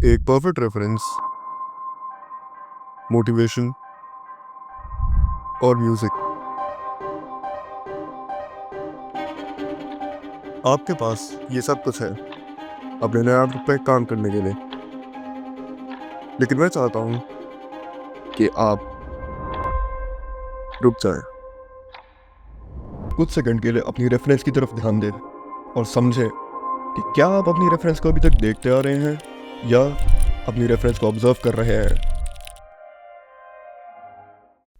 एक perfect reference, motivation और music. आपके पास ये सब कुछ है अपने नए आर्ट पे काम करने के लिए, लेकिन मैं चाहता हूँ कि आप रुक जाएं, कुछ सेकंड के लिए अपनी रेफरेंस की तरफ ध्यान दें और समझें कि क्या आप अपनी रेफरेंस को अभी तक देखते आ रहे हैं या अपनी रेफरेंस को ऑब्जर्व कर रहे हैं।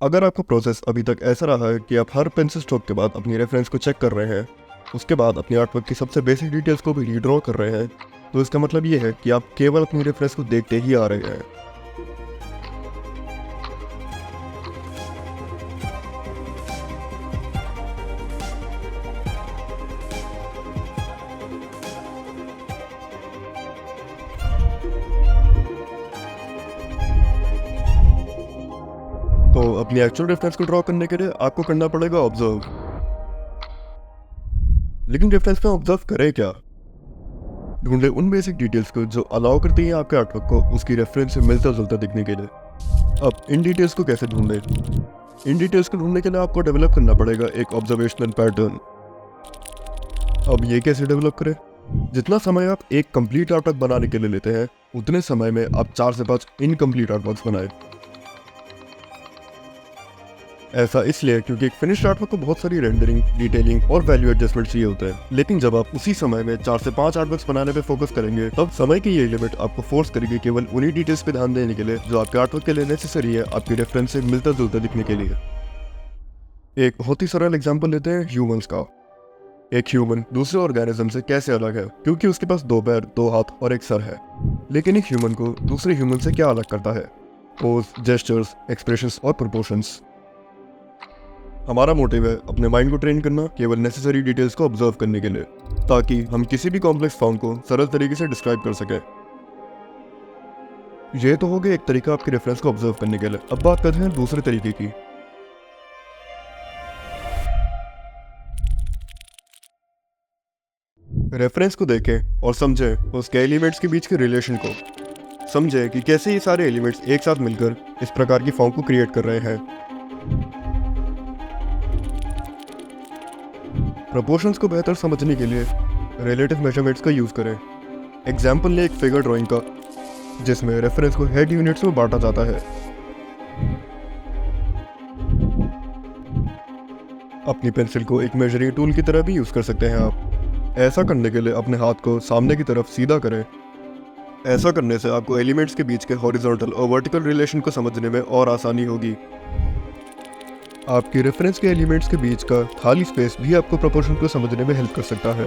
अगर आपका प्रोसेस अभी तक ऐसा रहा है कि आप हर पेंसिल स्ट्रोक के बाद अपनी रेफरेंस को चेक कर रहे हैं, उसके बाद अपनी आर्टवर्क की सबसे बेसिक डिटेल्स को भी रीड्रॉ कर रहे हैं, तो इसका मतलब ये है कि आप केवल अपनी रेफरेंस को देखते ही आ रहे हैं। तो अपनी एक्चुअल रेफरेंस को ड्रॉ करने के लिए आपको करना पड़ेगा ऑब्जर्व। लेकिन रेफरेंस में ऑब्जर्व करें क्या? ढूंढे उन बेसिक डिटेल्स को जो अलाउ करती हैं आपके आर्टवर्क को उसकी रेफरेंस से मिलता जुलता दिखने के लिए। अब इन डिटेल्स को कैसे ढूंढें? इन डिटेल्स को ढूंढने के लिए आपको डेवलप करना पड़ेगा एक ऑब्जर्वेशनल पैटर्न। अब ये कैसे डेवलप करें? जितना समय आप एक कंप्लीट आर्टवर्क बनाने के लिए लेते हैं, उतने समय में आप 4 से 5 इनकम्प्लीट आर्टवर्क्स बनाएं। ऐसा इसलिए क्योंकि एक फिनिश्ड आर्टवर्क को बहुत सारी रेंडरिंग, डिटेलिंग और वैल्यू एडजस्टमेंट चाहिए होते हैं। लेकिन जब आप उसी समय में 4 से 5 आर्टवर्क्स बनाने पे फोकस करेंगे, तब समय की ये लिमिट आपको फोर्स करेगी केवल उन्हीं डिटेल्स पे ध्यान देने के लिए जो आपके आर्टवर्क के लिए नेसेसरी है आपकी रेफरेंस से मिलता जुलता दिखने के लिए। एक बहुत ही सरल एग्जाम्पल लेते हैं ह्यूमंस का। एक ह्यूमन दूसरे ऑर्गेनिज्म से कैसे अलग है? क्योंकि उसके पास 2 पैर, 2 हाथ और एक सर है। लेकिन एक ह्यूमन को दूसरे ह्यूमन से क्या अलग करता है? पोज, जेस्चर्स, एक्सप्रेशंस और प्रोपोर्शंस। हमारा मोटिव है अपने माइंड को ट्रेन करना केवल नेसेसरी डिटेल्स को ऑब्जर्व करने के लिए, ताकि हम किसी भी कॉम्प्लेक्स फॉर्म को सरल तरीके से डिस्क्राइब कर सकें। यह तो हो गया एक तरीका आपकी रेफरेंस को ऑब्जर्व करने के लिए। अब बात करते हैं दूसरे तरीके की। रेफरेंस को देखें और समझें उसके एलिमेंट्स के बीच के रिलेशन को। समझें कि कैसे ये सारे एलिमेंट्स एक साथ मिलकर इस प्रकार की फॉर्म को क्रिएट कर रहे हैं। प्रोपोर्शंस को बेहतर समझने के लिए रिलेटिव मेजरमेंट्स का यूज करें। एग्जाम्पल ले एक फिगर ड्राइंग का, जिसमें रेफरेंस को हेड यूनिट्स में बांटा जाता है। अपनी पेंसिल को एक मेजरिंग टूल की तरह भी यूज कर सकते हैं आप। ऐसा करने के लिए अपने हाथ को सामने की तरफ सीधा करें। ऐसा करने से आपको एलिमेंट्स के बीच के हॉरिजॉन्टल और वर्टिकल रिलेशन को समझने में और आसानी होगी। आपकी रेफरेंस के एलिमेंट्स के बीच का खाली स्पेस भी आपको प्रोपोर्शन को समझने में हेल्प कर सकता है।